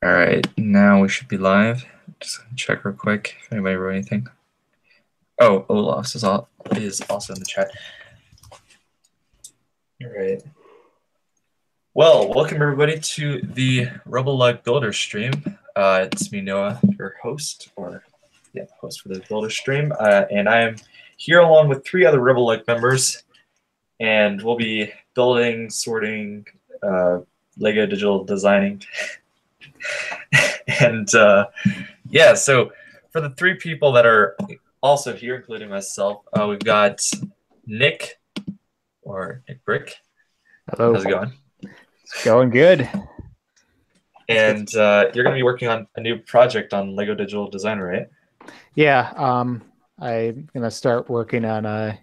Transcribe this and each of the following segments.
All right, now we should be live. Just check real quick if anybody wrote anything. Oh, Olaf is also in the chat. All right. Well, welcome everybody to the RebelLUG Builder stream. It's me, Noah, your host, host for the Builder stream, and I am here along with 3 other RebelLUG members, and we'll be building, sorting, Lego digital designing. And yeah, so for the 3 people that are also here, including myself, we've got Nick, or Nick Brick. Hello. How's it going? It's going good. And you're going to be working on a new project on Lego Digital Design, right? Yeah, I'm going to start working on a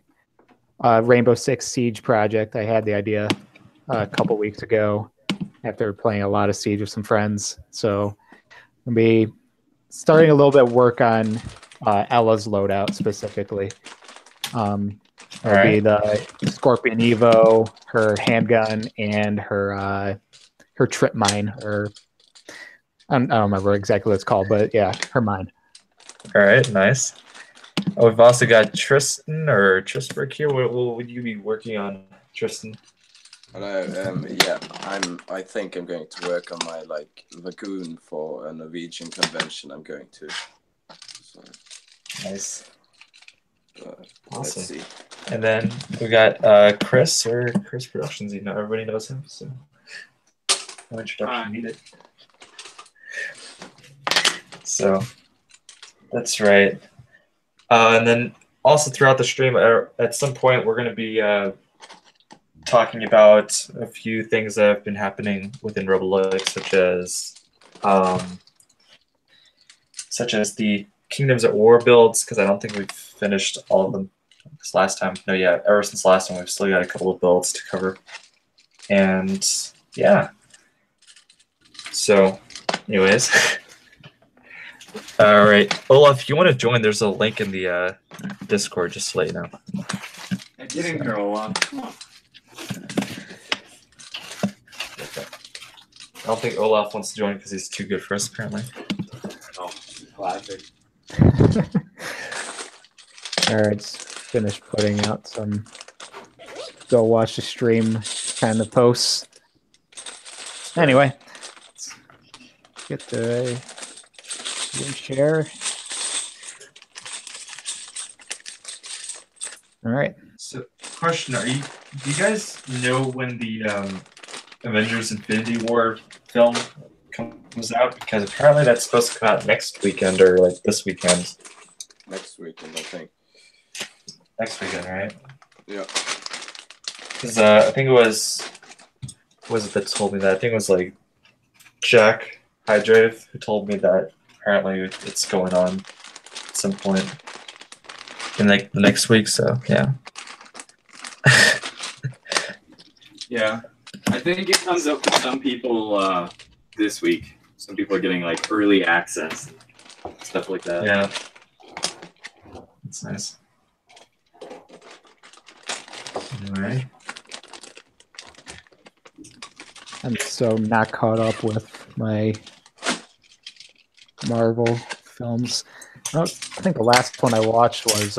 Rainbow Six Siege project. I had the idea a couple weeks ago after playing a lot of Siege with some friends. So I'm going to be starting a little bit of work on Ella's loadout specifically. It'll be the Scorpion Evo, her handgun, and her trip mine, or I don't remember exactly what it's called, but yeah, her mine. All right, nice. Oh, we've also got Tristan or Trisberg here. What would you be working on, Tristan? Hello. Yeah, I think I'm going to work on my lagoon for a Norwegian convention. I'm going to. So, nice. awesome. Let's see. And then we got Chris or Chris Productions. You know, everybody knows him, so no introduction needed. So that's right. And then also throughout the stream, at some point, we're going to be talking about a few things that have been happening within RebelLUG, such as the Kingdoms at War builds, because I don't think we've finished all of them this last time. No, yeah, ever since last time, we've still got a couple of builds to cover. And yeah. So, anyways. All right. Olaf, if you want to join, there's a link in the Discord, just to let you know. Get in here, Olaf. Come on. I don't think Olaf wants to join because he's too good for us, apparently. Oh, classic. All right, just finished putting out some go watch the stream kind of posts. Anyway, let's get the screen share. All right. So, question: do you guys know when the Avengers: Infinity War film comes out? Because apparently that's supposed to come out next weekend or like this weekend. Next weekend, I think. Next weekend, right? Yeah. Because I think it was it that told me that? I think it was like Jack Hydrave who told me that apparently it's going on at some point in like the next week. So yeah. Yeah, I think it comes up for some people this week. Some people are getting like early access and stuff like that. Yeah, that's nice. Anyway. I'm so not caught up with my Marvel films. I think the last one I watched was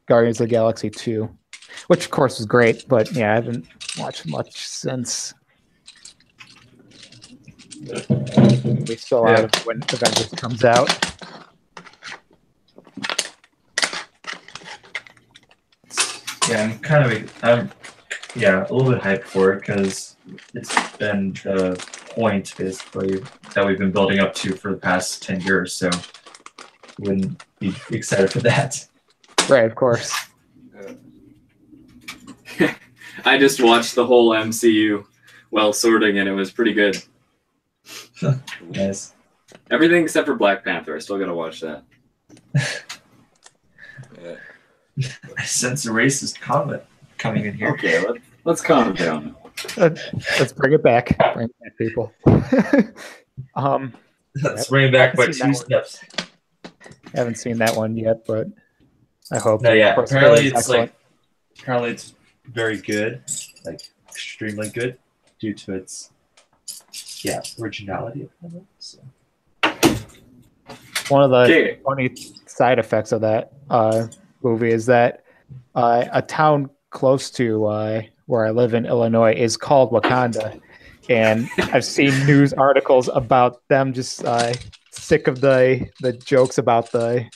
Guardians of the Galaxy 2, which of course was great, but yeah, I haven't watched much since. We still out of when Avengers comes out. Yeah, I'm a little bit hyped for it because it's been the point basically that we've been building up to for the past 10 years, so wouldn't be excited for that. Right, of course. I just watched the whole MCU while sorting, and it was pretty good. Nice. Everything except for Black Panther. I still gotta watch that. Yeah. I sense a racist comment coming in here. Okay, let's calm down. Let's bring it back. Bring it back, people. Let's bring it back by 2 steps. I haven't seen that one yet, but I hope. No, yeah. Apparently it's very good, like extremely good, due to its originality of it. So. One of the Okay. funny side effects of that movie is that a town close to where I live in Illinois is called Wakanda, and I've seen news articles about them just sick of the jokes about I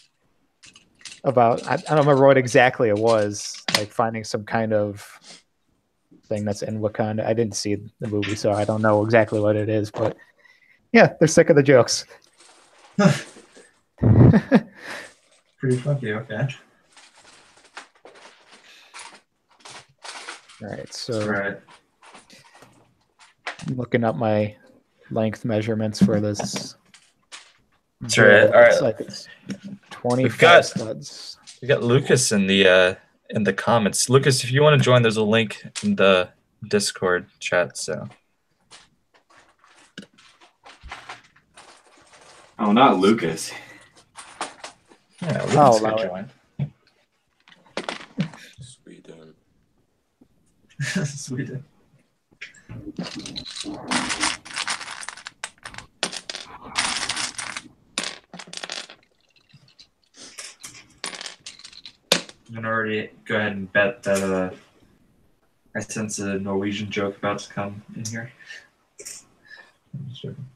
don't remember what exactly it was, like finding some kind of thing that's in Wakanda. I didn't see the movie, so I don't know exactly what it is, but yeah, they're sick of the jokes. Pretty funky, okay. All right, so Right. I'm looking up my length measurements for this. That's right. build. All right. It's like it's 25 We've got- studs. We got Lucas in the comments. Lucas, if you want to join, there's a link in the Discord chat. So. Oh, not Lucas. Yeah, I'll Lucas allow could it. join. Sweden. Sweden. I'm gonna already go ahead and bet that I sense a Norwegian joke about to come in here. I'm just joking.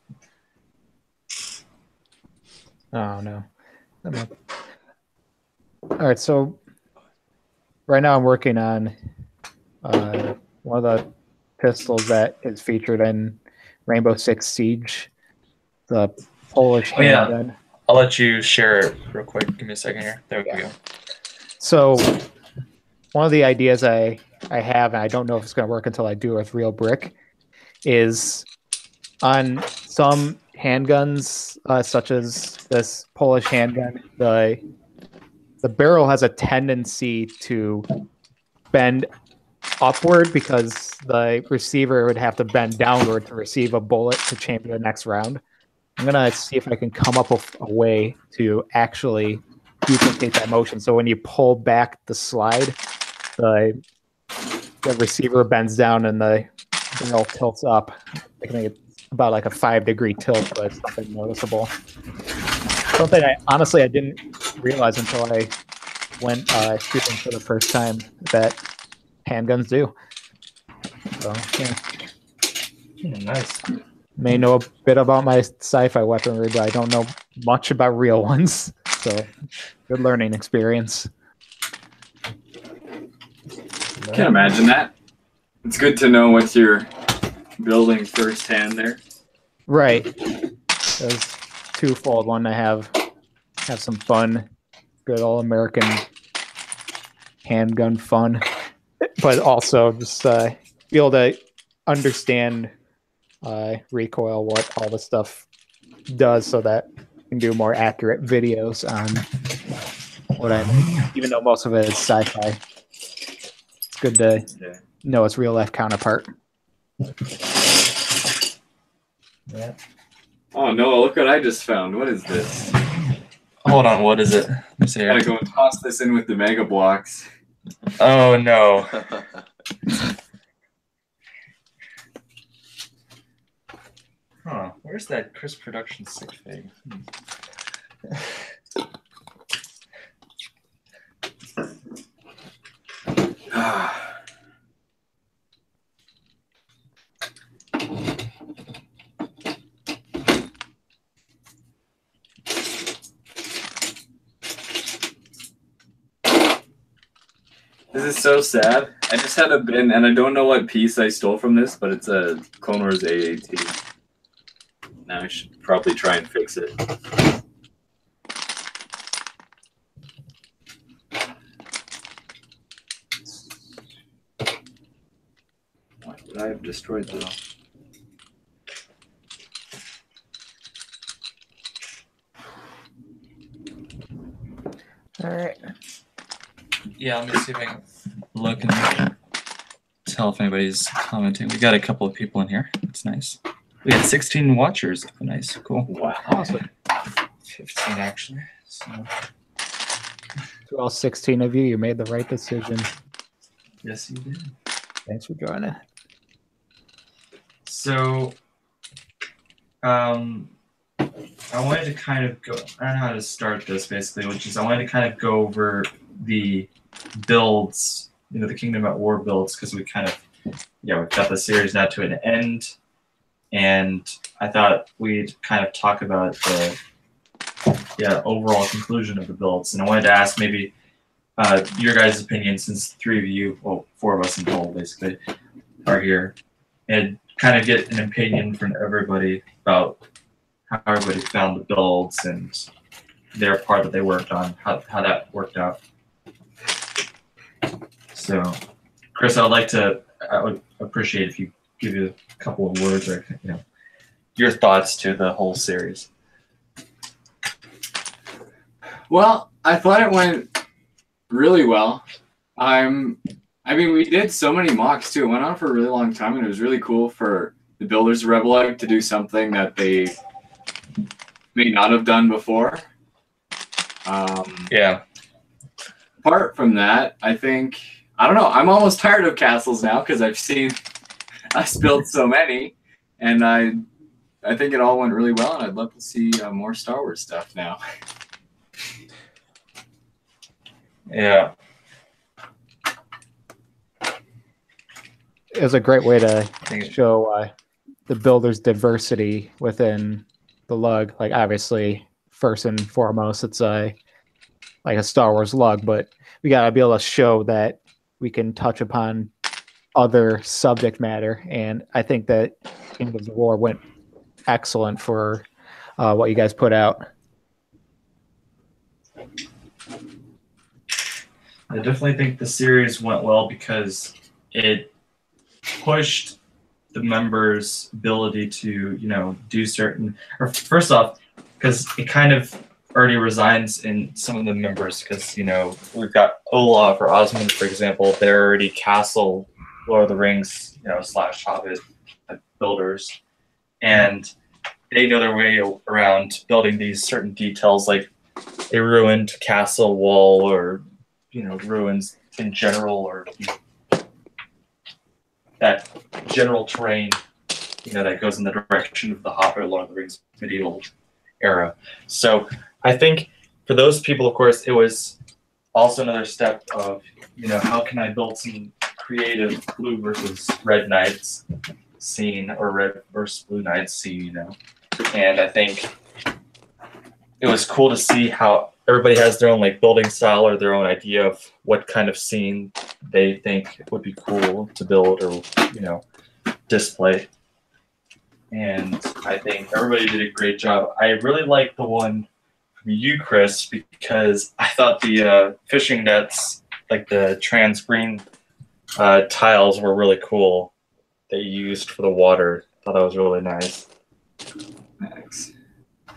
Oh no. All right, so right now I'm working on one of the pistols that is featured in Rainbow Six Siege, the Polish Oh, yeah. handgun. I'll let you share it real quick. Give me a second here. There we go. So one of the ideas I have, and I don't know if it's going to work until I do with real brick, is on some handguns, such as this Polish handgun, the barrel has a tendency to bend upward because the receiver would have to bend downward to receive a bullet to chamber the next round. I'm gonna see if I can come up with a way to actually duplicate that motion. So when you pull back the slide, the receiver bends down and the barrel tilts up. I can make it about like a 5-degree tilt, but it's nothing noticeable. Something I didn't realize until I went shooting for the first time that handguns do. So yeah. Nice. May know a bit about my sci-fi weaponry, but I don't know much about real ones. So good learning experience. Can't imagine that. It's good to know what you're building firsthand there. Right. There's twofold. One, I have some fun, good old American handgun fun, but also just be able to understand recoil, what all this stuff does, so that I can do more accurate videos on what I make. Even though most of it is sci-fi, it's good to know its real life counterpart. Yeah. Oh no, look what I just found. What is this? Hold on. What is it? Let me see here. Gotta go and toss this in with the mega blocks. Oh no. Huh. Where's that Chris Production sick thing? This is so sad. I just had a bin, and I don't know what piece I stole from this, but it's a Clone Wars AAT. Now I should probably try and fix it. Why would I have destroyed those? All right. Yeah, let me see if I can look and tell if anybody's commenting. We got a couple of people in here. That's nice. We got 16 watchers. Oh, nice. Cool. Wow. Awesome. 15 actually. So. To all 16 of you, you made the right decision. Yes, you did. Thanks for joining. So I wanted to kind of go. I don't know how to start this basically, which is I wanted to kind of go over the builds, the Kingdom at War builds, because we kind of, we've got the series now to an end, and I thought we'd kind of talk about the overall conclusion of the builds, and I wanted to ask maybe your guys' opinion, since three of you, well, four of us in total basically, are here, and kind of get an opinion from everybody about how everybody found the builds and their part that they worked on, how that worked out. So, Chris, I would appreciate if you give you a couple of words or your thoughts to the whole series. Well, I thought it went really well. I mean, we did so many mocks too. It went on for a really long time, and it was really cool for the builders of RebelLUG to do something that they may not have done before. Apart from that, I don't know. I'm almost tired of castles now because I've built so many, and I think it all went really well, and I'd love to see more Star Wars stuff now. Yeah. It was a great way to show the builders' diversity within the lug. Like, obviously, first and foremost, it's like a Star Wars lug, but we gotta be able to show that we can touch upon other subject matter. And I think that Kingdoms of War went excellent for what you guys put out. I definitely think the series went well because it pushed the members' ability to, do certain, or first off, because it kind of already resides in some of the members, because, we've got Olaf or Osmond, for example, they're already Castle, Lord of the Rings, / Hobbit builders, and they know their way around building these certain details, like a ruined castle wall, or ruins in general, or that general terrain, that goes in the direction of the Hobbit or Lord of the Rings medieval era. So I think for those people, of course, it was also another step of, how can I build some creative blue versus red knights scene, or red versus blue knights scene, And I think it was cool to see how everybody has their own building style or their own idea of what kind of scene they think would be cool to build or display. And I think everybody did a great job. I really liked the one from you, Chris, because I thought the fishing nets, like the trans green tiles, were really cool that you used for the water. I thought that was really nice. Thanks.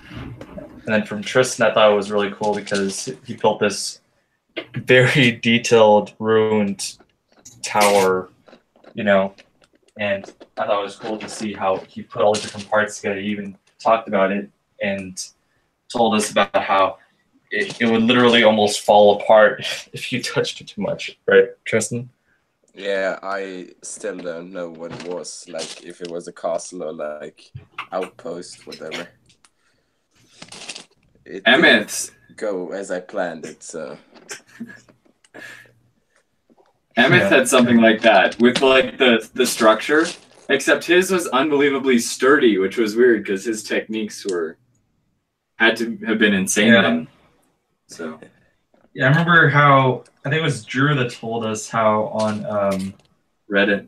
And then from Tristan, I thought it was really cool because he built this very detailed, ruined tower, and I thought it was cool to see how he put all the different parts together. He even talked about it and told us about how it would literally almost fall apart if you touched it too much, right, Tristan? Yeah, I still don't know what it was, if it was a castle or outpost, whatever. It Emmett didn't go as I planned it, so. Emmett had something like that with the structure, except his was unbelievably sturdy, which was weird because his techniques had to have been insane then. So yeah, I remember how I think it was Drew that told us how on Reddit.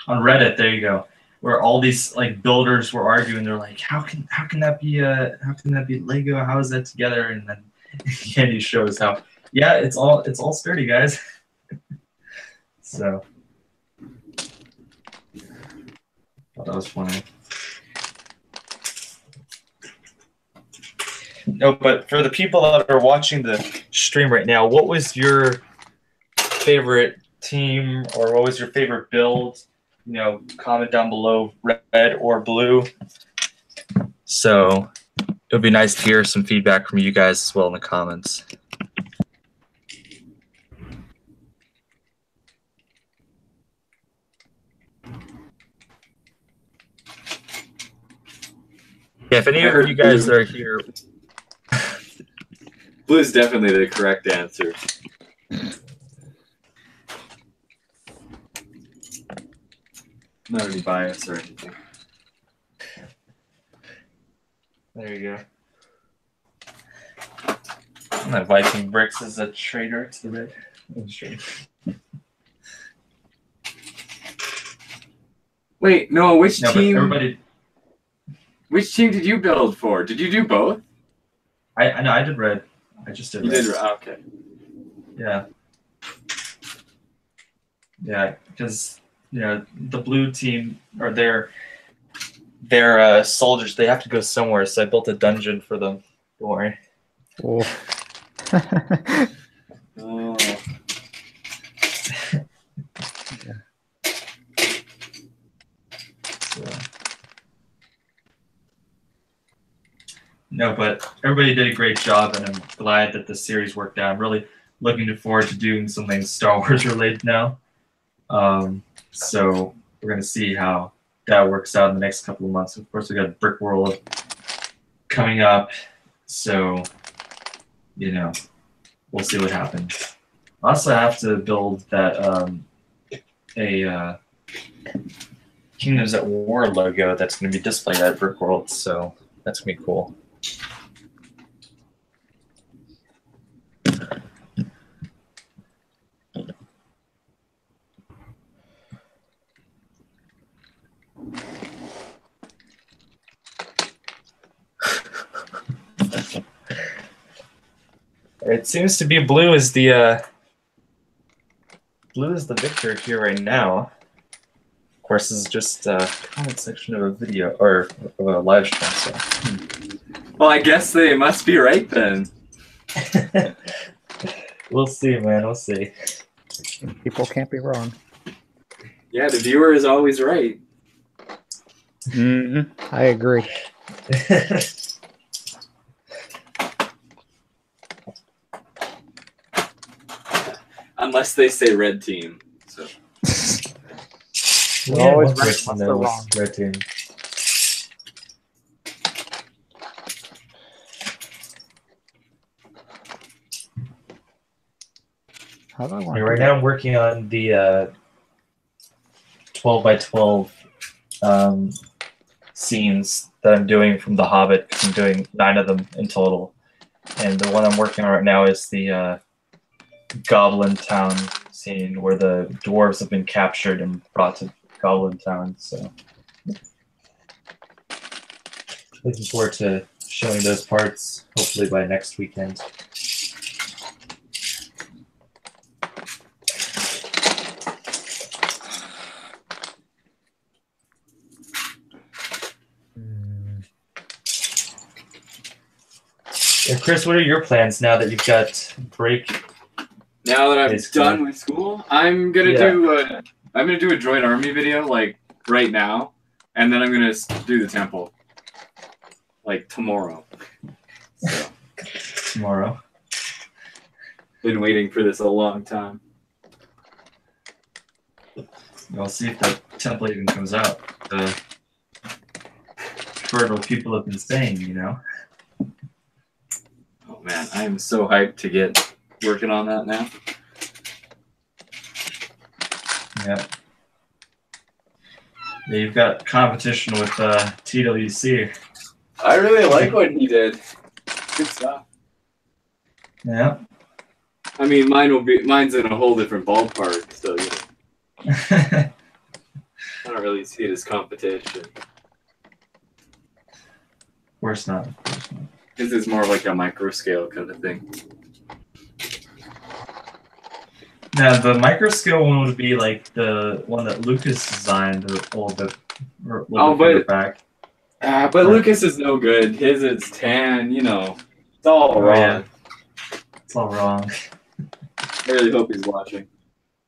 On Reddit, there you go, where all these builders were arguing. They're like, how can that be Lego? How is that together? And then Andy shows how it's all sturdy, guys. So thought that was funny. No, but for the people that are watching the stream right now, what was your favorite team, or what was your favorite build? Comment down below, red or blue. So it would be nice to hear some feedback from you guys as well in the comments. Yeah, if any of you guys are here, Blue is definitely the correct answer. Not any bias or anything. there you go. My Viking Bricks is a traitor to the red. Wait, no, which No, but team? everybody. Which team did you build for? Did you do both? I know I did red. I just did You red. did. Okay. Yeah. Yeah, because the blue team or their soldiers, they have to go somewhere, so I built a dungeon for them. Don't worry. Oh. Oh. No, but everybody did a great job, and I'm glad that the series worked out. I'm really looking forward to doing something Star Wars related now. So we're gonna see how that works out in the next couple of months. Of course, we got Brick World coming up, so we'll see what happens. I also have to build that a Kingdoms at War logo that's going to be displayed at Brick World, so that's going to be cool. It seems to be blue is the victor here right now. Of course, this is just a comment section of a video or of a live stream. So. Well, I guess they must be right then. We'll see, man. We'll see. People can't be wrong. Yeah, the viewer is always right. I agree. Unless they say red team. So. We're always right unless they're wrong. Red team. How do I want Right now I'm working on the 12 by 12 scenes that I'm doing from The Hobbit. I'm doing 9 of them in total. And the one I'm working on right now is the Goblin Town scene where the dwarves have been captured and brought to Goblin Town. So looking forward to showing those parts hopefully by next weekend. Yeah, Chris, what are your plans now that you've got break? Now that I'm done with school, I'm gonna do a Droid Army video like right now, and then I'm gonna do the temple like tomorrow. So. Tomorrow. Been waiting for this a long time. We'll see if the temple even comes out. Heard what people have been saying, Oh man, I am so hyped to get working on that now. Yeah. Yeah, you've got competition with TWC. I really like what he did. Good stuff. Yeah. I mean, mine's in a whole different ballpark, so I don't really see it as competition. Of course not. This is more like a micro scale kind of thing. Now, the micro scale one would be like the one that Lucas designed a little bit further back. But Lucas is no good. His is tan, It's all wrong. Yeah. It's all wrong. I really hope he's watching.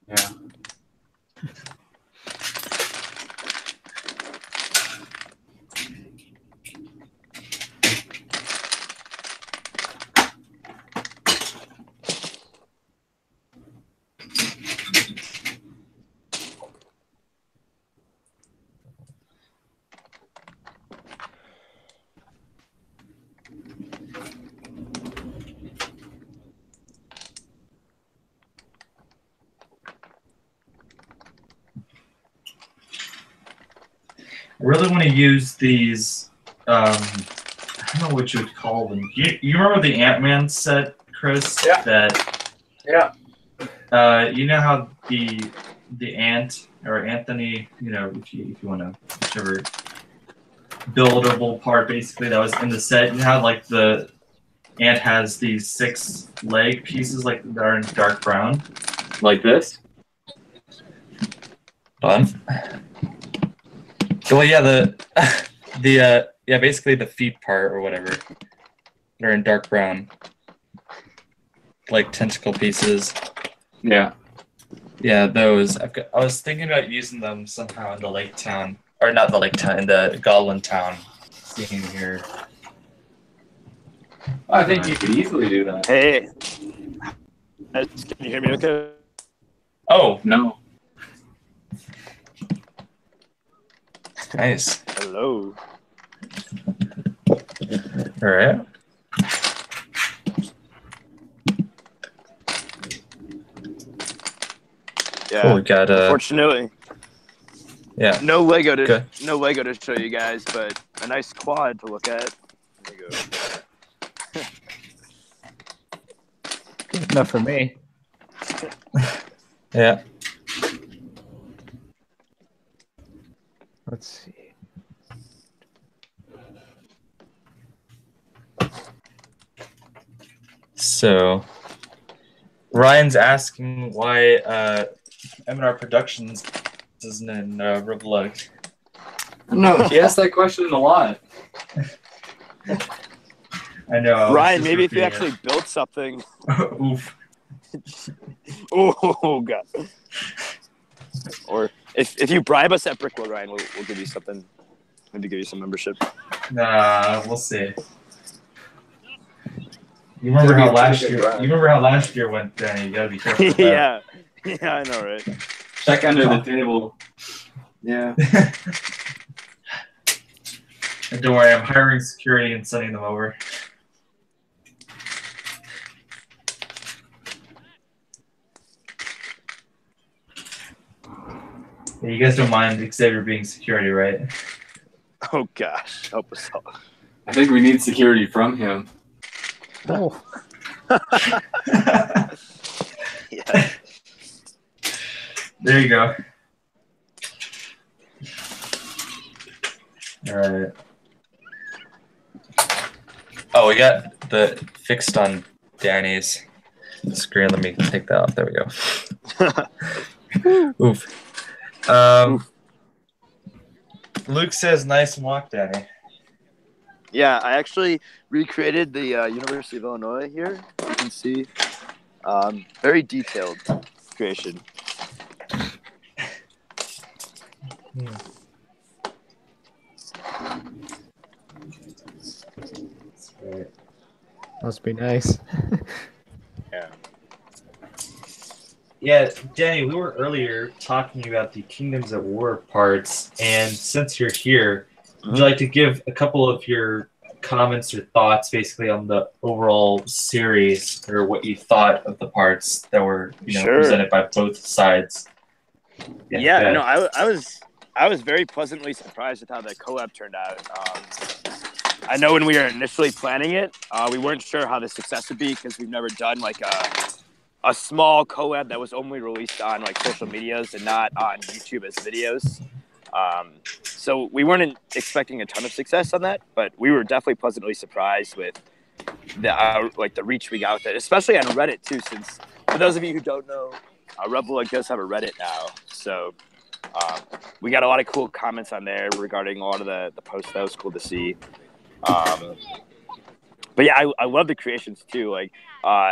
Yeah. really want to use these. I don't know what you would call them. You remember the Ant-Man set, Chris? Yeah. That. Yeah. You know how the ant or Anthony, you know, if you want to, whichever buildable part basically that was in the set, you know how like the ant has these 6 leg pieces like that are in dark brown, Like this? Hold on. Well, yeah, the yeah, basically the feet part or whatever, they're in dark brown, like tentacle pieces. Yeah. Yeah, those. I was thinking about using them somehow in the Lake Town, or not the Lake Town, in the Goblin Town scene here. I think you could easily do that. Hey, can you hear me okay? Oh, No. nice. Hello. All right. Yeah. Cool, we got Unfortunately, yeah. no Lego Good. to show you guys, but a nice quad to look at. There you go. Good enough for me. Yeah. Let's see. So Ryan's asking why M&R Productions isn't in RebelLUG. No, he asked that question a lot. I know. Ryan, maybe if you actually built something. Oof. Oh god. Or if you bribe us at Brickworld, Ryan, we'll give you something. Maybe give you some membership. Nah, we'll see. You remember how last year? You remember how last year went, Danny? You gotta be careful. With that. Yeah, I know, right? Check under the table. Yeah. And don't worry, I'm hiring security and sending them over. Yeah, you guys don't mind Xavier being security, right? Oh gosh, help us all. I think we need security from him. Oh, Yeah. There you go. All right. Oh, we got the fixed on Danny's screen. Let me take that off. There we go. Oof. Luke says, "Nice walk, Danny." Yeah, I actually recreated the University of Illinois here. You can see very detailed creation. must be nice. Yeah. Yeah, Danny, we were earlier talking about the Kingdoms at War parts, and since you're here, would you like to give a couple of your comments or thoughts basically on the overall series, or what you thought of the parts that were Sure. presented by both sides? Yeah, no, I was very pleasantly surprised with how the collab turned out. I know when we were initially planning it, we weren't sure how the success would be because we've never done like a small collab that was only released on like social medias and not on YouTube as videos. So we weren't expecting a ton of success on that, but we were definitely pleasantly surprised with the like the reach we got with it, especially on Reddit too. Since for those of you who don't know, RebelLUG does have a Reddit now, so we got a lot of cool comments on there regarding a lot of the posts. That was cool to see. But yeah, I love the creations too. Like,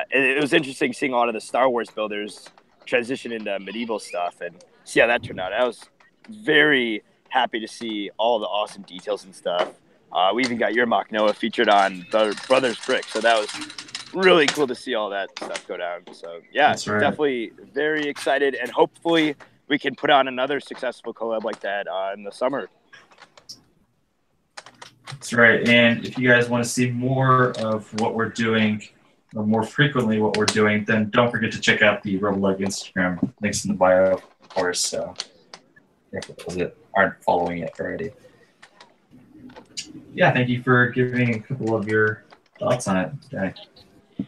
it was interesting seeing a lot of the Star Wars builders transition into medieval stuff and see how that turned out. I was very happy to see all the awesome details and stuff. We even got your mock Noah featured on the Brothers Brick, so that was really cool to see all that stuff go down. So yeah, That's right. Definitely very excited, and hopefully we can put on another successful collab like that in the summer. That's right. And if you guys want to see more of what we're doing, or more frequently what we're doing, then don't forget to check out the RebelLUG Instagram. Links in the bio, of course. So, for those that aren't following it already. yeah, thank you for giving a couple of your thoughts on it today.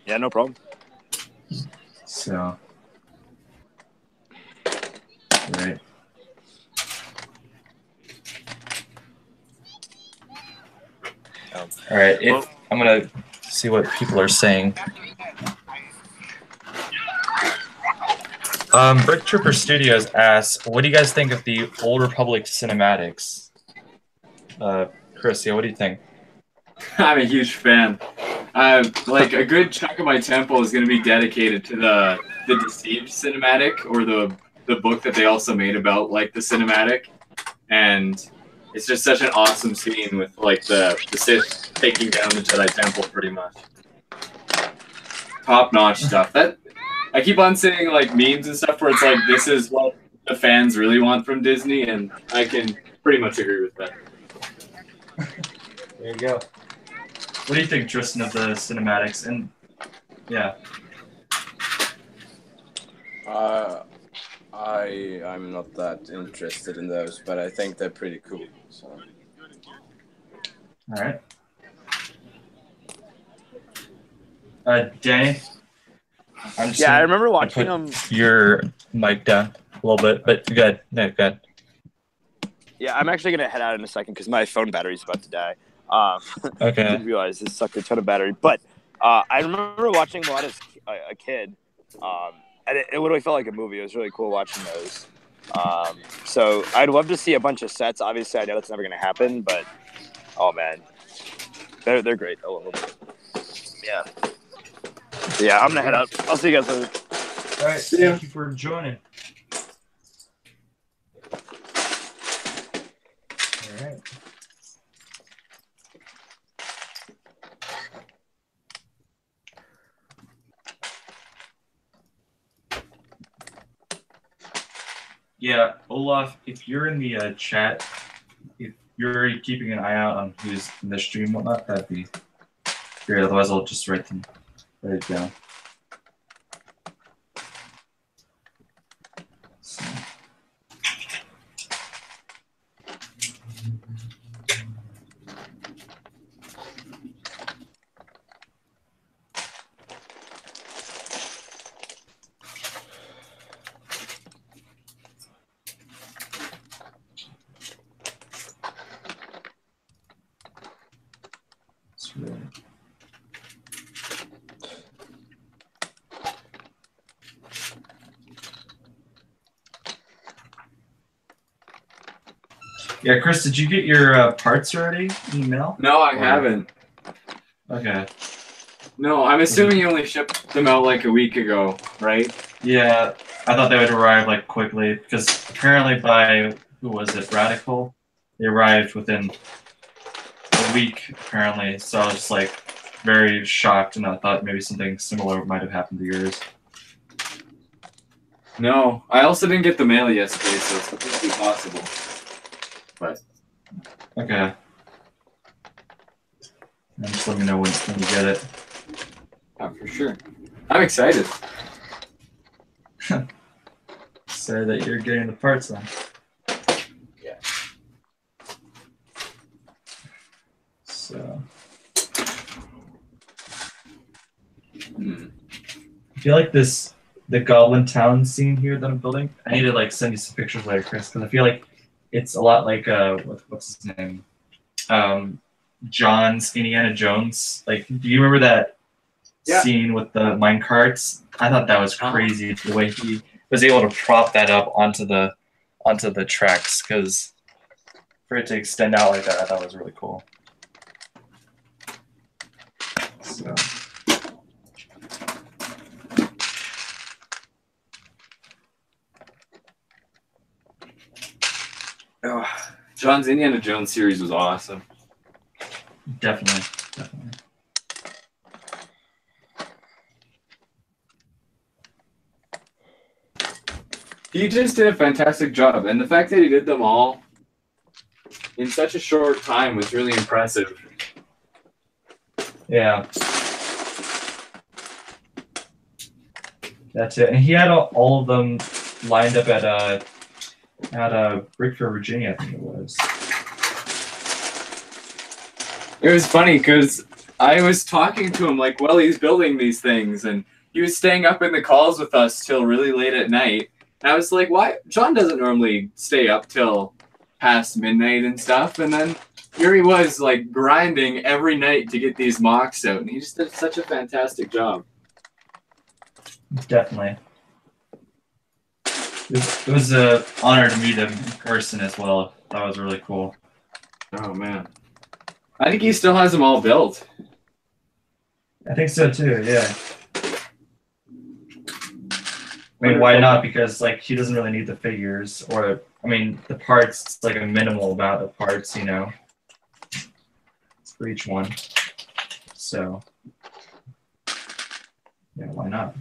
Yeah, no problem. So, right. All right, I'm gonna see what people are saying. Brick Trooper Studios asks, "What do you guys think of the Old Republic cinematics?" Chris, yeah, what do you think? I'm a huge fan. Like a good chunk of my temple is going to be dedicated to the Deceived cinematic, or the book that they also made about like the cinematic, and it's just such an awesome scene with like the Sith taking down the Jedi Temple, pretty much. Top notch stuff. That I keep on seeing like memes and stuff where it's like this is what the fans really want from Disney, and I can pretty much agree with that. There you go. What do you think, Tristan, of the cinematics? And yeah, I'm not that interested in those, but I think they're pretty cool. So. All right. Danny. I remember watching them. Your mic down a little bit, but good. No, good. Yeah, I'm actually gonna head out in a second because my phone battery's about to die. Okay. I didn't realize this sucked a ton of battery, but I remember watching a lot as a kid, and it literally felt like a movie. It was really cool watching those. So I'd love to see a bunch of sets. Obviously, I know that's never gonna happen, but oh man, they're great. I love them. Yeah. Yeah, I'm gonna head out. I'll see you guys later. All right, thank you for joining. All right. Yeah, Olaf, if you're in the chat, if you're keeping an eye out on who's in the stream and whatnot, that'd be great. Otherwise, I'll just write it down. So. Yeah, Chris, did you get your parts already in the mail? No, I haven't. Okay. No, I'm assuming you only shipped them out like a week ago, right? Yeah, I thought they would arrive like quickly because apparently by, who was it, Radical? They arrived within a week apparently, so I was just like very shocked, and I thought maybe something similar might have happened to yours. No, I also didn't get the mail yesterday, so it's completely possible. But okay. And just let me know when you get it. yeah, for sure. I'm excited. Say that you're getting the parts then. Yeah. So. I feel like the Goblin Town scene here that I'm building, I need to like send you some pictures later, Chris, because I feel like it's a lot like what's his name? John's Indiana Jones. Like, do you remember that scene with the mine carts? I thought that was crazy the way he was able to prop that up onto the tracks, because for it to extend out like that, I thought it was really cool. So. Oh, John's Indiana Jones series was awesome. Definitely. He just did a fantastic job, and the fact that he did them all in such a short time was really impressive. Yeah. That's it. And he had all of them lined up at Brickfield, Virginia, I think it was. It was funny because I was talking to him like while he's building these things, and he was staying up in the calls with us till really late at night. And I was like, why? John doesn't normally stay up till past midnight and stuff. And then here he was like grinding every night to get these mocks out. And he just did such a fantastic job. Definitely. It was an honor to meet him in person as well. That was really cool. Oh, man. I think he still has them all built. I think so too, yeah. I mean, why not? Because like he doesn't really need the figures, or I mean, the parts. It's like a minimal amount of parts, you know, for each one. So, yeah, why not?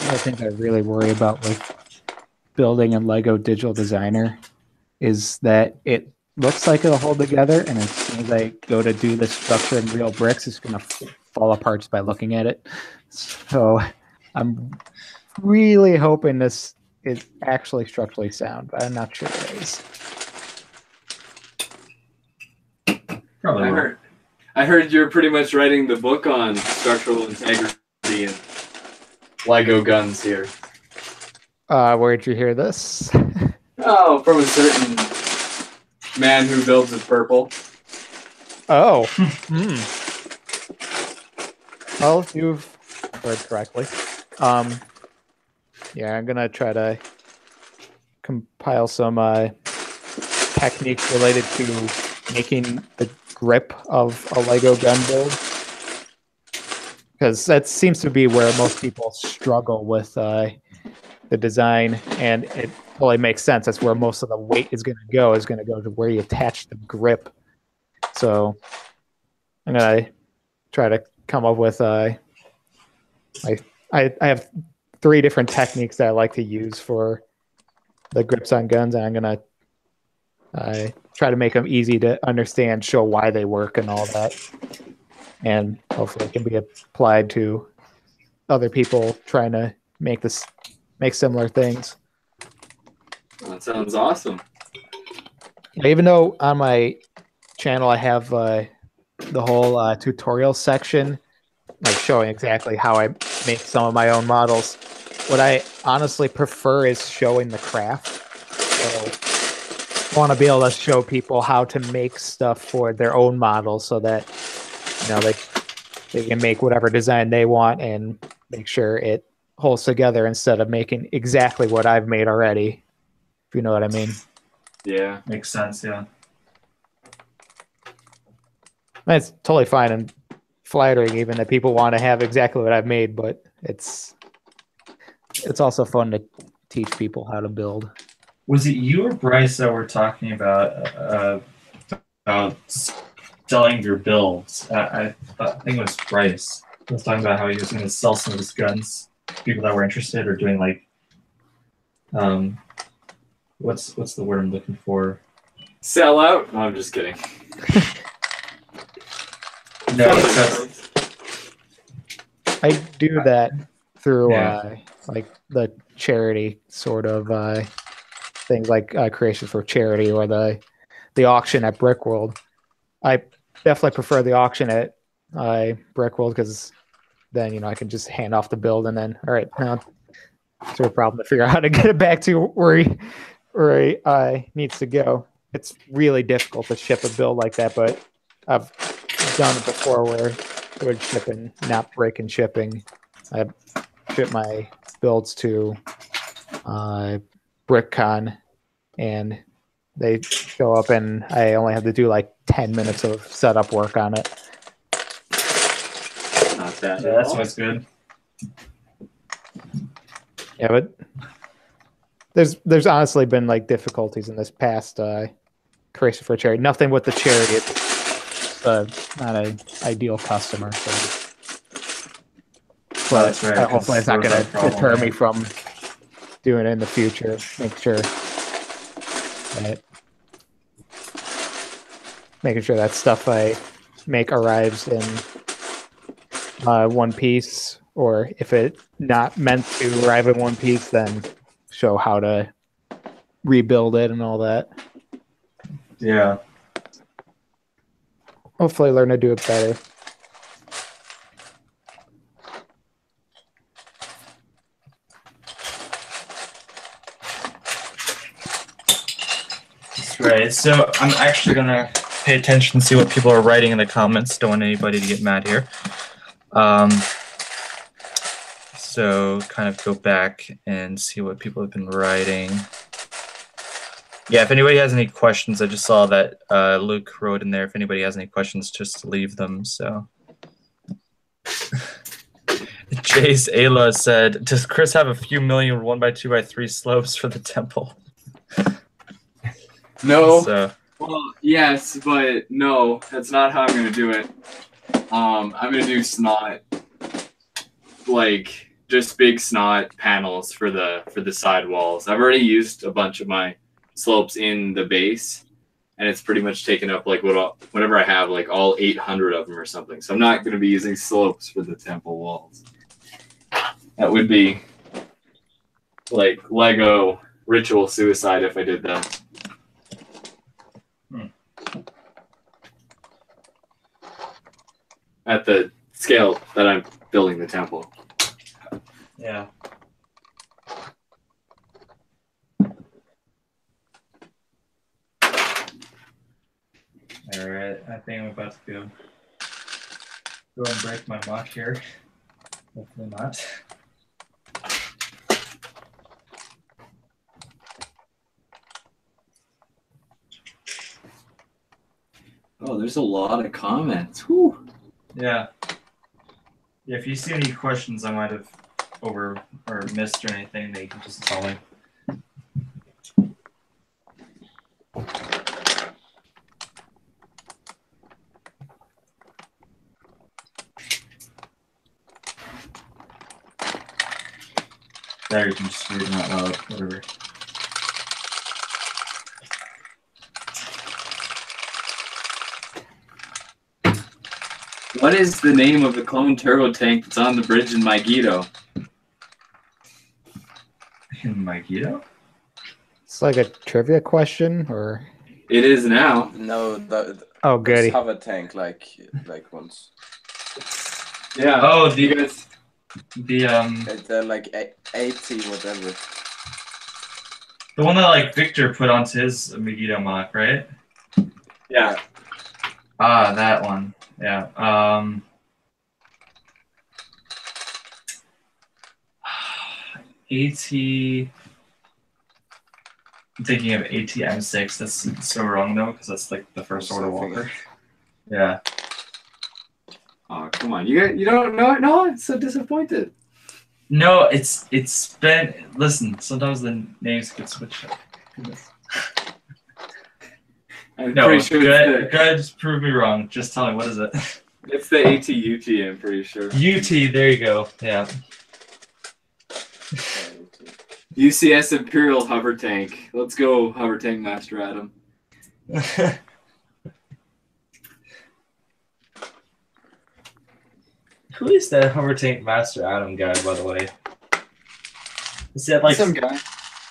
I think I really worry about with building in Lego Digital Designer is that it looks like it'll hold together, and as soon as I go to do the structure in real bricks, it's going to fall apart just by looking at it. So I'm really hoping this is actually structurally sound, but I'm not sure it is. Probably. I heard you're pretty much writing the book on structural integrity and Lego guns here. Where'd you hear this? Oh, from a certain man who builds with purple. Oh. Well, you've heard correctly. Yeah, I'm gonna try to compile some techniques related to making the grip of a Lego gun build, because that seems to be where most people struggle with the design, and it totally makes sense. That's where most of the weight is going to go to where you attach the grip. So I'm gonna try to come up with I have 3 different techniques that I like to use for the grips on guns, and I'm gonna try to make them easy to understand, show why they work and all that, and hopefully it can be applied to other people trying to make similar things. That sounds awesome. Even though on my channel I have the whole tutorial section, like showing exactly how I make some of my own models, what I honestly prefer is showing the craft. So I want to be able to show people how to make stuff for their own models, so that they can make whatever design they want and make sure it holds together, instead of making exactly what I've made already, if you know what I mean. Yeah. Makes sense, yeah. It's totally fine and flattering even that people want to have exactly what I've made, but it's also fun to teach people how to build. Was it you or Bryce that were talking about selling your builds? I think it was Bryce. He was talking about how he was going to sell some of his guns to people that were interested, or doing like, what's the word I'm looking for? Sell out? No, I'm just kidding. No, I do that through like the charity sort of things, like creation for charity, or the auction at Brickworld. I definitely prefer the auction at Brickworld, because then I can just hand off the build, and then all right, now it's a problem to figure out how to get it back to where he needs to go. It's really difficult to ship a build like that, but I've done it before where it would ship and not break in shipping. I ship my builds to BrickCon, and they show up, and I only have to do like 10 minutes of setup work on it. Not bad. Yeah, that's what's good. Yeah, but there's honestly been like difficulties in this past creation for charity. Nothing with the charity. It's not an ideal customer. So. But That's right, hopefully it's not going to deter me from doing it in the future. Make sure that making sure that stuff I make arrives in one piece, or if it not meant to arrive in one piece, then show how to rebuild it and all that. Yeah. Hopefully learn to do it better. That's right. So I'm actually going to pay attention and see what people are writing in the comments. Don't want anybody to get mad here. So kind of go back and see what people have been writing. Yeah, if anybody has any questions, I just saw that Luke wrote in there. If anybody has any questions, just leave them. So, Jace Ayla said, "Does Chris have a few million 1x2x3 slopes for the temple?" No. So, well, yes, but no. That's not how I'm gonna do it. I'm gonna do snot, like just big snot panels for the side walls. I've already used a bunch of my slopes in the base, and it's pretty much taken up like whatever I have, like all 800 of them or something. So I'm not going to be using slopes for the temple walls. That would be like Lego ritual suicide if I did that. At the scale that I'm building the temple. yeah. All right, I think I'm about to go and break my mock here. Hopefully not. Oh, there's a lot of comments. Whew. Yeah. Yeah, if you see any questions I might have over or missed or anything, then you can just tell me. There, you can just read them out loud, whatever. What is the name of the clone turbo tank that's on the bridge in Megiddo? In Megiddo? It's like a trivia question, or It is now. No, oh, goody. have a tank like once. Yeah. Oh, you guys. They're like 80 whatever. The one that like Victor put onto his Megiddo mock, right? Yeah. Ah, that one. Yeah. AT. I'm thinking of ATM6. That's so wrong though, because that's like the first order walker. Yeah. Oh, come on. You don't know it? No, I'm so disappointed. No, it's been. Listen, sometimes the names get switched up. Goodness. I'm No, pretty sure good. Just prove me wrong. Just tell me, what is it? It's the AT-UT, I'm pretty sure. UT, there you go. Yeah. UCS Imperial Hover Tank. Let's go, Hover Tank Master Adam. Who is that Hover Tank Master Adam guy, by the way? Is that like some guy?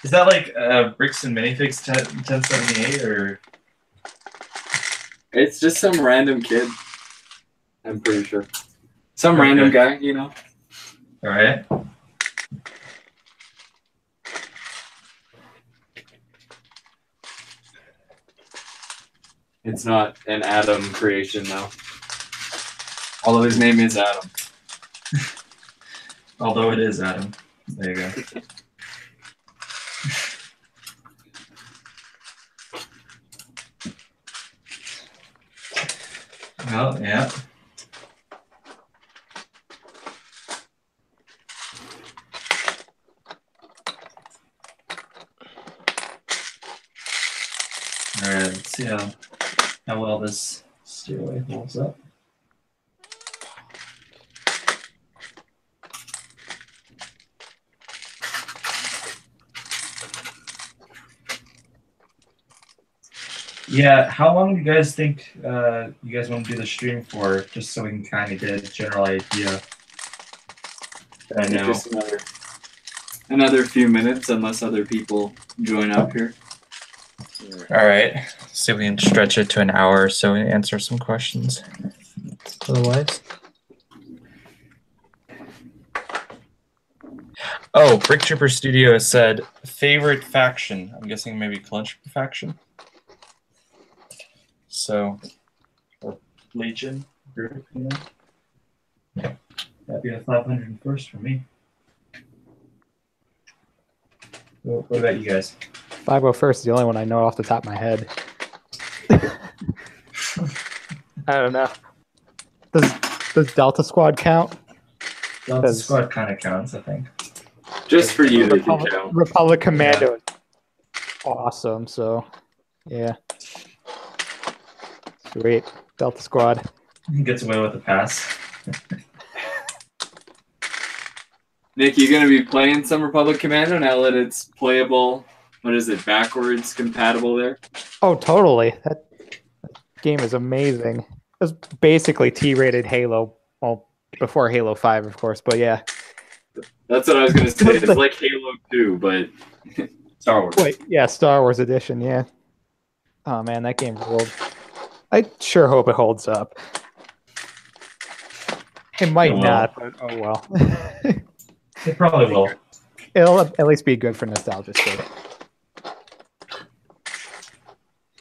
Is that like Bricks and Minifigs 1078 or? It's just some random kid. I'm pretty sure. Some random guy, you know. All right. It's not an Adam creation, though. Although his name is Adam. Although it is Adam. There you go. Well, yeah. All right, let's see how well this stairway holds up. Yeah, how long do you guys think you guys want to do the stream for, just so we can kind of get a general idea? I know. Just another few minutes, unless other people join up here. All right. See if we can stretch it to an hour or so and answer some questions. Otherwise. Oh, Brick Trooper Studio said favorite faction. I'm guessing maybe Clunch faction. So, or Legion group, you know. That'd be a 501st for me. What about you guys? 501st is the only one I know off the top of my head. I don't know. Does Delta Squad count? Delta Squad kind of counts, I think. Just for you, they can count. Republic Commando is awesome, so yeah. Sweet. Delta Squad. He gets away with the pass. Nick, you going to be playing some Republic Commando now that it's playable, what is it, backwards compatible there? Oh, totally. That game is amazing. It was basically T-rated Halo, well, before Halo 5, of course, but yeah. That's what I was going to say. It's like Halo 2, but Star Wars. Wait, yeah, Star Wars edition, yeah. Oh, man, that game ruled. I sure hope it holds up. It might not, but oh well. It probably will. It'll at least be good for nostalgia's sake.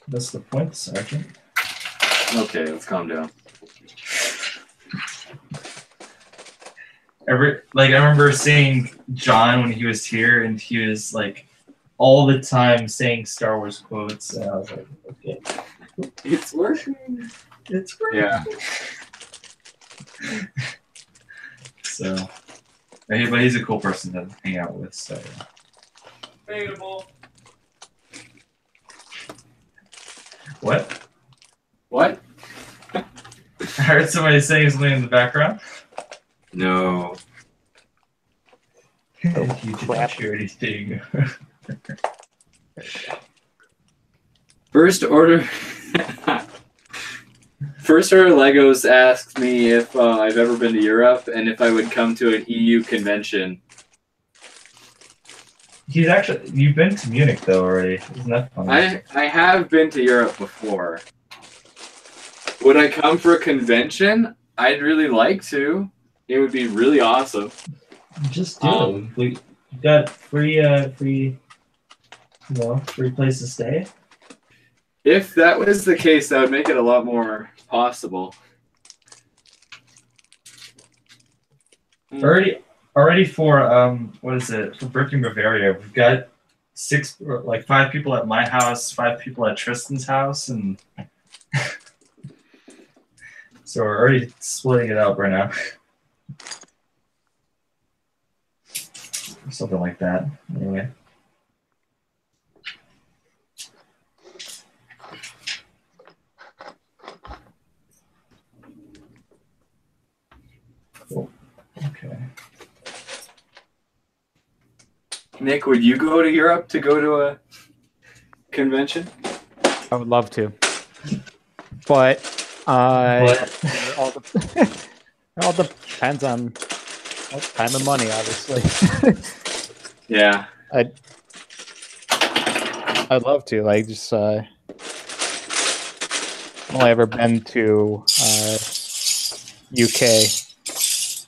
That's the point, Sergeant. Okay, let's calm down. I remember seeing John when he was here, and he was like all the time saying Star Wars quotes, and I was like, okay, it's working. It's working. Yeah. So, but he's a cool person to hang out with. So. Debatable. What? What? I heard somebody saying something in the background. No. You didn't hear anything. First Order Legos asked me if I've ever been to Europe and if I would come to an EU convention. You've been to Munich though already. Isn't that funny? I have been to Europe before. Would I come for a convention? I'd really like to. It would be really awesome. Just do it. We got free place to stay. If that was the case, that would make it a lot more possible. Already for what is it, for Brooklyn, Bavaria, we've got 5 people at my house, 5 people at Tristan's house, and so we're already splitting it up right now. Something like that. Anyway. Cool. Okay. Nick, would you go to Europe to go to a convention? I would love to. But it all depends on time and money, obviously. Yeah. I'd love to. Like, just I've only ever been to UK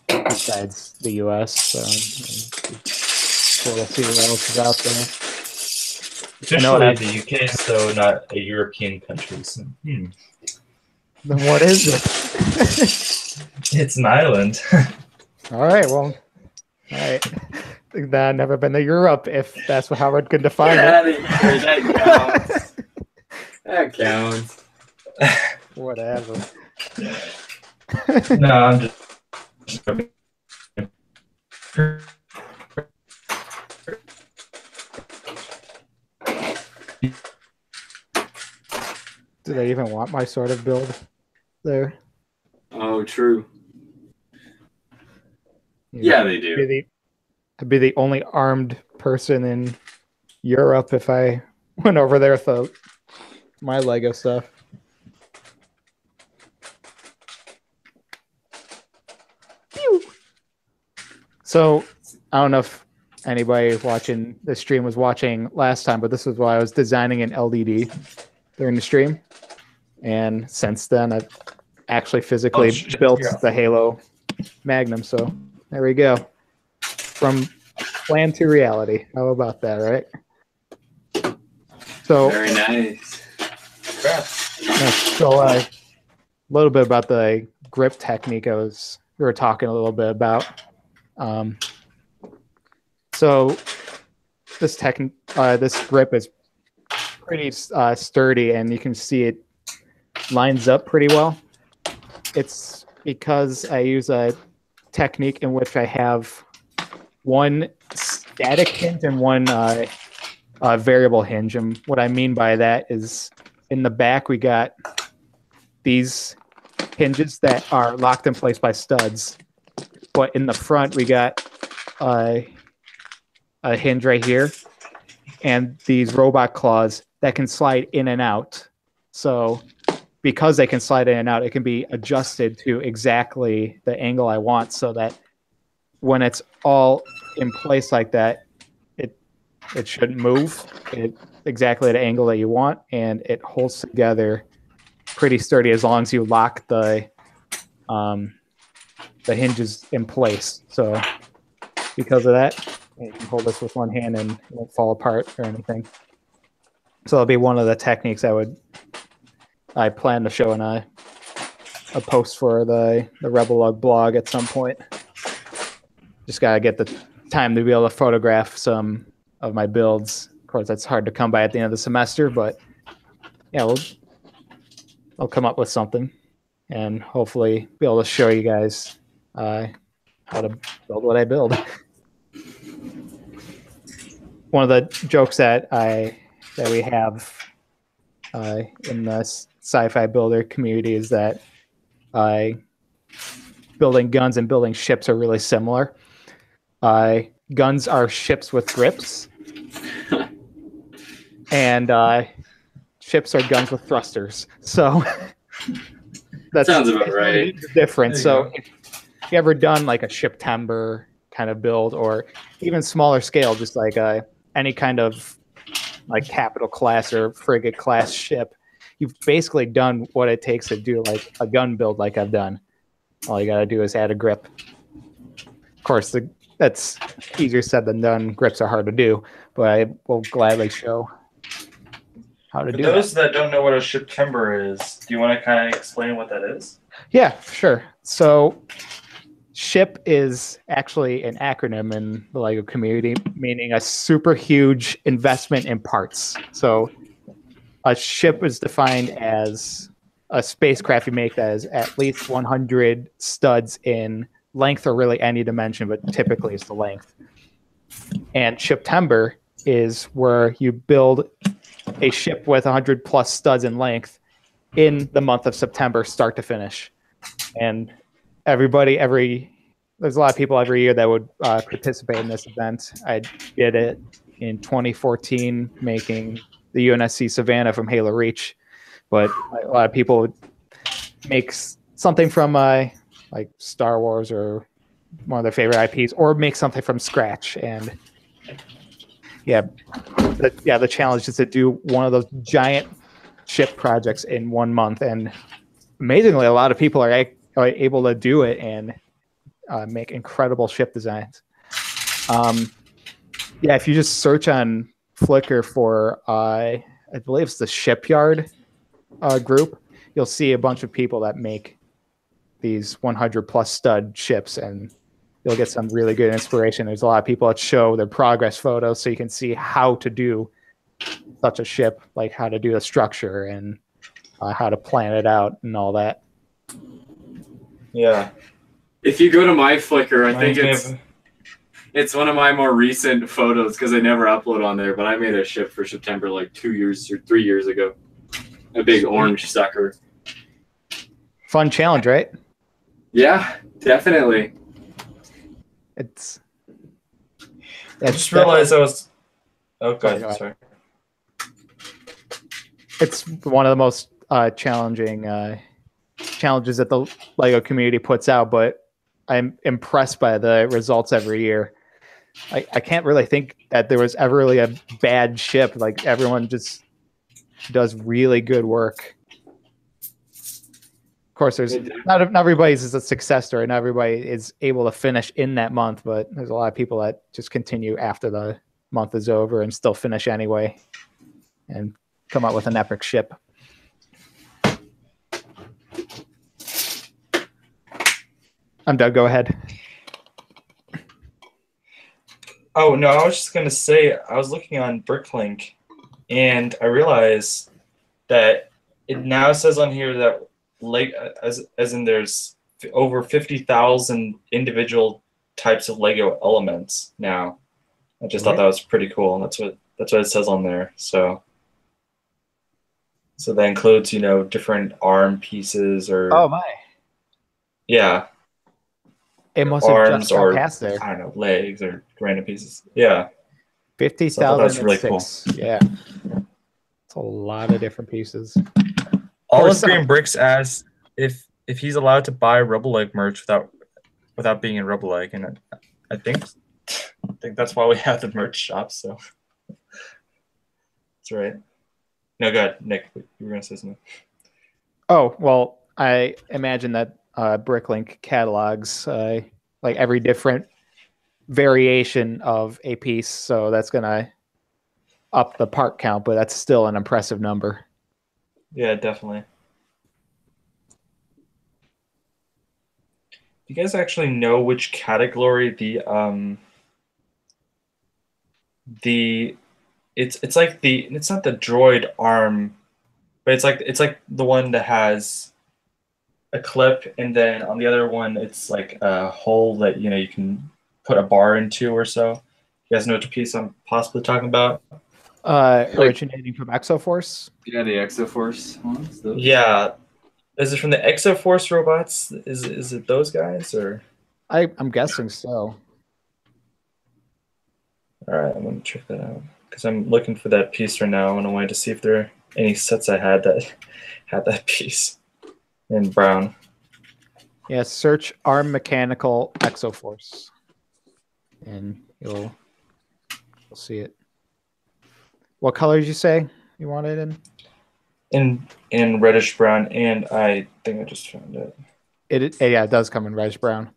besides the US, so we'll see what else is out there. Officially, the UK is though not a European country. So, Then what is it? It's an island. All right. Well. All right. I've never been to Europe, if that's how it could define it. That counts. That counts. Whatever. No, I'm just. Do they even want my sort of build there? Oh, true. Yeah, they do. I'd be the only armed person in Europe if I went over there with a my Lego stuff. Pew! So I don't know if anybody watching the stream was watching last time, but this was why I was designing an LDD during the stream. And since then, I've actually physically built the Halo Magnum. So there we go. From plan to reality. How about that, right? So Very nice. So a little bit about the grip technique we were talking a little bit about. So this grip is pretty sturdy, and you can see it lines up pretty well. It's because I use a technique in which I have one static hinge and one variable hinge. And what I mean by that is in the back we got these hinges that are locked in place by studs, but in the front we got a hinge right here and these robot claws that can slide in and out. So because they can slide in and out, it can be adjusted to exactly the angle I want, so that when it's all in place like that, it shouldn't move exactly the angle that you want, and it holds together pretty sturdy as long as you lock the hinges in place. So because of that, you can hold this with one hand and it won't fall apart or anything. So that'll be one of the techniques I plan to show in a post for the RebelLUG blog at some point. Just gotta get the time to be able to photograph some of my builds. Of course, that's hard to come by at the end of the semester, but yeah, I'll come up with something and hopefully be able to show you guys how to build what I build. One of the jokes that we have in the sci-fi builder community is that building guns and building ships are really similar. Guns are ships with grips, and ships are guns with thrusters. So that sounds about right. Different. So if you ever done like a September kind of build, or even smaller scale, just like any kind of like capital class or frigate class ship, you've basically done what it takes to do like a gun build like I've done. All you gotta do is add a grip. Of course, that's easier said than done. Grips are hard to do, but I will gladly show how to do it. For those that don't know what a September is, do you want to kind of explain what that is? Yeah, sure. So SHIP is actually an acronym in the LEGO community, meaning a super huge investment in parts. So a ship is defined as a spacecraft you make that is at least 100 studs in length, or really any dimension, but typically it's the length. And September is where you build a ship with 100 plus studs in length in the month of September, start to finish. And there's a lot of people every year that would participate in this event. I did it in 2014, making the UNSC Savannah from Halo Reach. But a lot of people would make something from like Star Wars or one of their favorite IPs, or make something from scratch. And the challenge is to do one of those giant ship projects in 1 month. And amazingly, a lot of people are able to do it and make incredible ship designs. If you just search on Flickr for, I believe it's the Shipyard group, you'll see a bunch of people that make these 100 plus stud ships, and you'll get some really good inspiration. There's a lot of people that show their progress photos, so you can see how to do such a ship, like how to do the structure and how to plan it out and all that. Yeah. If you go to my Flickr, I think it's one of my more recent photos, because I never upload on there, but I made a ship for September like 2 years or 3 years ago. A big orange sucker. Fun challenge, right? Yeah, definitely. I just realized I was... Oh, go ahead. Sorry. it's one of the most challenging challenges that the Lego community puts out, but I'm impressed by the results every year. I can't really think that there was ever really a bad ship. Like, everyone just does really good work. Of course, there's not everybody's is a success story. Not everybody is able to finish in that month, but there's a lot of people that just continue after the month is over and still finish anyway and come out with an epic ship. I'm Doug. Go ahead. Oh, no, I was just going to say, I was looking on Bricklink, and I realized that it now says on here that, like, as in there's over 50,000 individual types of Lego elements now. I just thought that was pretty cool, and that's what it says on there. So that includes, you know, different arm pieces or... Oh, my. Yeah. It must have just got past there. I don't know, legs or random pieces. Yeah. 50,000. That's really cool. Yeah. It's a lot of different pieces. All of Green Bricks asks if he's allowed to buy RebelLUG merch without being in RebelLUG, and I think that's why we have the merch shop. So that's right. No, go ahead, Nick. You were gonna say something. Oh, well, I imagine that Bricklink catalogs like every different variation of a piece, so that's gonna up the part count, but that's still an impressive number. Yeah, definitely. Do you guys actually know which category it's like it's not the droid arm, but it's like the one that has a clip, and then on the other one it's like a hole that, you know, you can put a bar into or so. You guys know which piece I'm possibly talking about? Originating from Exoforce. Yeah, the Exoforce ones. Those. Yeah. Is it from the Exoforce robots? Is it those guys, or? I'm guessing so. All right, I'm gonna check that out because I'm looking for that piece right now, and I wanted to see if there are any sets I had that had that piece in brown. Yeah, search Arm Mechanical Exoforce, and you'll see it. What color did you say you wanted in? In reddish brown, and I think I just found it. Yeah, it does come in reddish brown.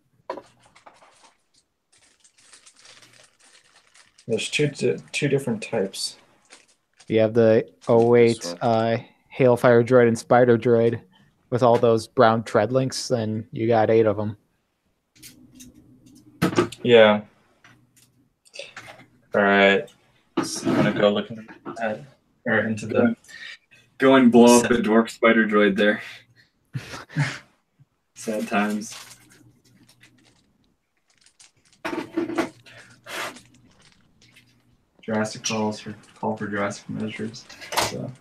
There's two different types. You have the 08 Hailfire Droid and Spider Droid with all those brown tread links, then you got 8 of them. Yeah. All right. So I'm gonna go look at or into the. Go and blow up a Dwarf Spider Droid there. Sad times. Jurassic call for Jurassic measures. So.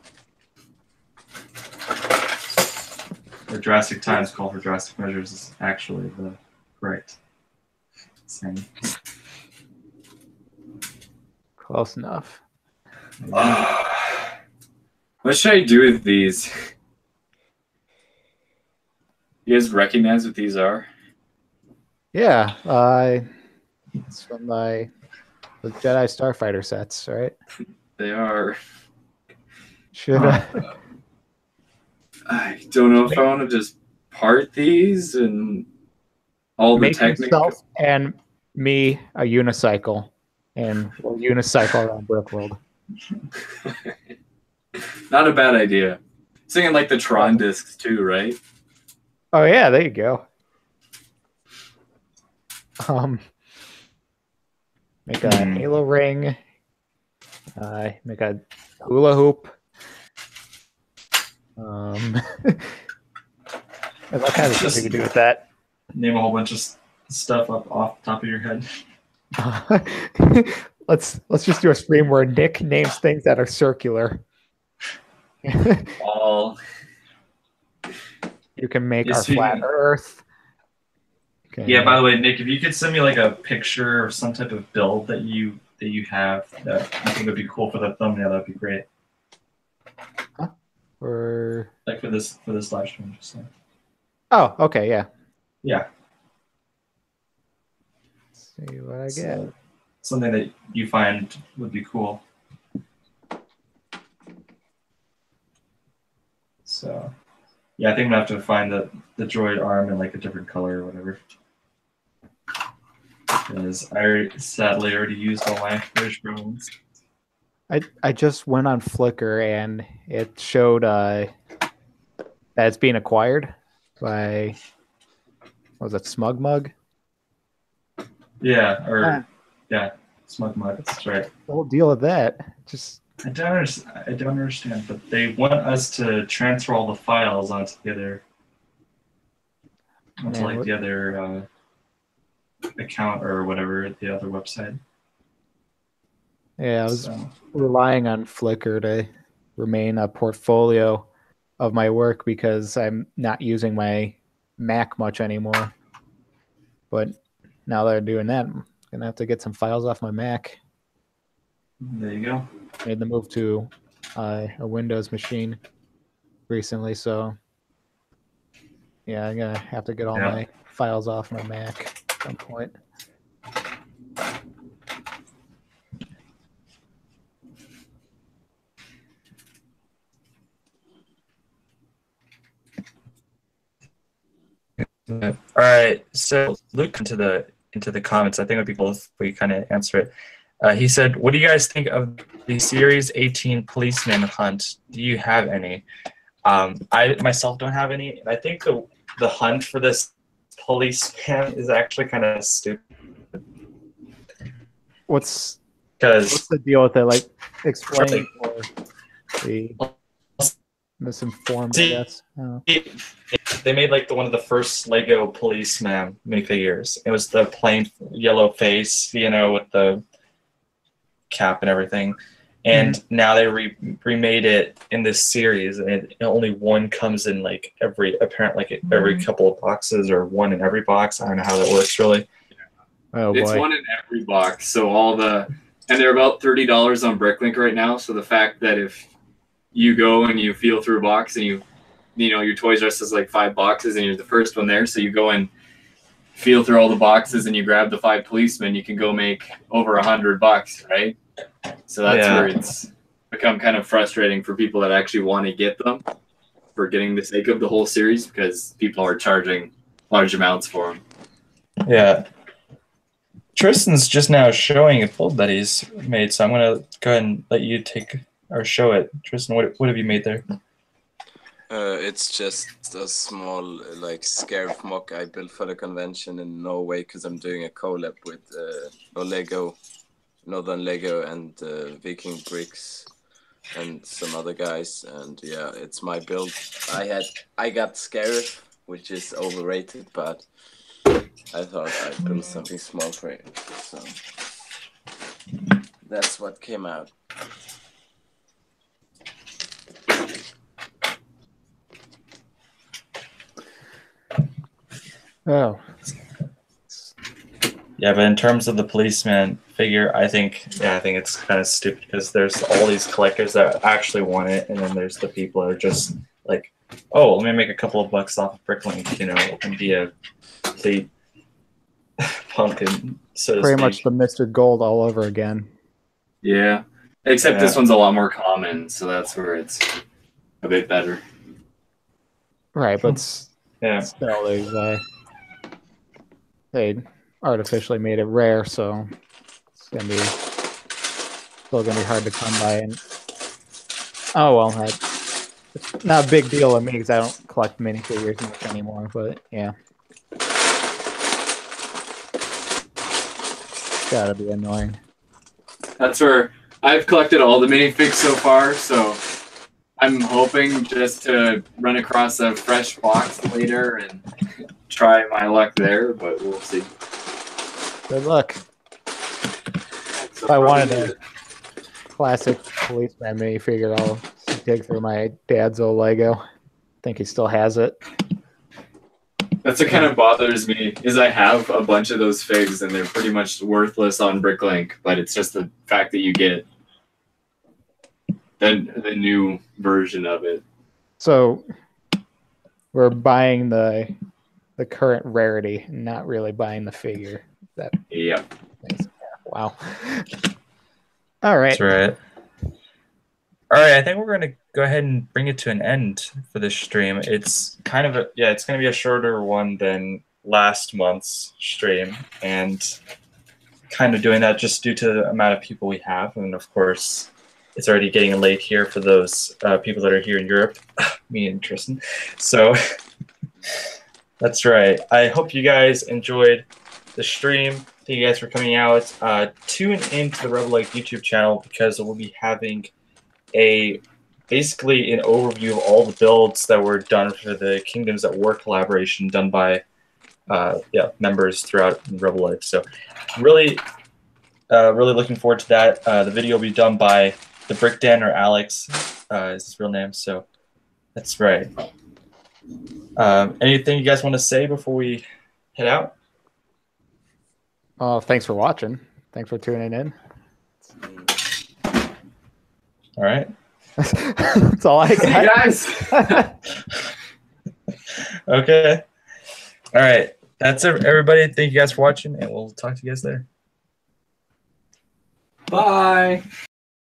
Or Jurassic Times call for Jurassic measures is actually the correct saying. Close enough. What should I do with these? You guys recognize what these are? Yeah, it's from the Jedi Starfighter sets, right? They are. Should I don't know if I want to just part these and all the technical. And me a unicycle, and we'll unicycle around Brickworld. Not a bad idea. Singing like the Tron discs too, right? Oh yeah, there you go. Make a halo ring. Make a hula hoop. And what kind of stuff you can do with that? Name a whole bunch of stuff off the top of your head. Let's just do a stream where Nick names things that are circular. All. You can make our flat Earth. Okay. Yeah. By the way, Nick, if you could send me like a picture or some type of build that you have that I think would be cool for the thumbnail, that'd be great. Huh? Or like for this live stream. Just like. oh, okay, yeah. Yeah. Let's see what I get. So, something that you find would be cool. So, yeah, I think I'm gonna have to find the droid arm in like a different color or whatever. Because I sadly already used all my original ones. I just went on Flickr and it showed that it's being acquired by, what was it, Smug Mug? Yeah, or yeah, Smug Mug. That's right. The whole deal with that, just I don't understand, but they want us to transfer all the files onto the other, the other account or whatever, the other website. yeah, I was relying on Flickr to remain a portfolio of my work because I'm not using my Mac much anymore. But now that I'm doing that, I'm gonna have to get some files off my Mac. There you go. Made the move to a Windows machine recently, so yeah, I'm gonna have to get all my files off my Mac at some point. All right, so Luke into the comments. I think it would be cool if we kind of answer it. He said, "What do you guys think of the Series 18 policeman hunt? Do you have any?" I myself don't have any. I think the hunt for this policeman is actually kind of stupid. What's the deal with it? Like, explain for the misinformed, I guess. Oh. They made like one of the first Lego policeman minifigures. It was the plain yellow face, you know, with the cap and everything. And now they remade it in this series, and only one comes in like every couple of boxes, or one in every box. I don't know how that works really. Oh, it's one in every box. So and they're about $30 on Bricklink right now. So the fact that if you go and you feel through a box and you know your Toys R Us is like 5 boxes and you're the first one there, so you go and feel through all the boxes and you grab the 5 policemen, you can go make over $100, right? So that's where it's become kind of frustrating for people that actually want to get them for getting the sake of the whole series, because people are charging large amounts for them. Yeah. Tristan's just now showing a fold that he's made, so I'm going to go ahead and let you take or show it. Tristan, what have you made there? It's just a small like scarif mock I built for the convention in Norway, because I'm doing a collab with Northern Lego and Viking Bricks and some other guys, and yeah, it's my build. I got Scarif, which is overrated, but I thought I'd build something small for it, so that's what came out. Oh. Yeah, but in terms of the policeman figure, I think it's kind of stupid, because there's all these collectors that actually want it, and then there's the people that are just like, oh, let me make a couple of bucks off of Bricklink, you know, and be a complete pumpkin, so to Pretty speak. much the Mr. Gold all over again. Yeah, except this one's a lot more common, so that's where it's a bit better. Right, but yeah, still, they artificially made it rare, so it's still gonna be hard to come by. And oh well, it's not a big deal to me because I don't collect minifigures much anymore. But yeah, gotta be annoying. That's where I've collected all the minifigs so far, so I'm hoping just to run across a fresh box later and try my luck there, but we'll see. Good luck. If I wanted a classic policeman minifigure, I'll dig through my dad's old Lego. I think he still has it. That's what kind of bothers me, is I have a bunch of those figs and they're pretty much worthless on Bricklink, but it's just the fact that you get the new version of it. So we're buying the current rarity, not really buying the figure. That Yep. wow. All right. That's right. All right, I think we're going to go ahead and bring it to an end for this stream. It's kind of it's going to be a shorter one than last month's stream, and kind of doing that just due to the amount of people we have, and of course, it's already getting late here for those people that are here in Europe, me and Tristan. So that's right. I hope you guys enjoyed the stream. Thank you guys for coming out. Tune into the RebelLUG YouTube channel because we'll be having basically an overview of all the builds that were done for the Kingdoms at War collaboration done by members throughout RebelLUG. So really looking forward to that. The video will be done by the Brickdan, or Alex is his real name. So that's right. Anything you guys want to say before we head out? Thanks for watching. Thanks for tuning in. All right. That's all I got. See you guys. Okay. All right. That's it, everybody. Thank you guys for watching, and we'll talk to you guys later. Bye.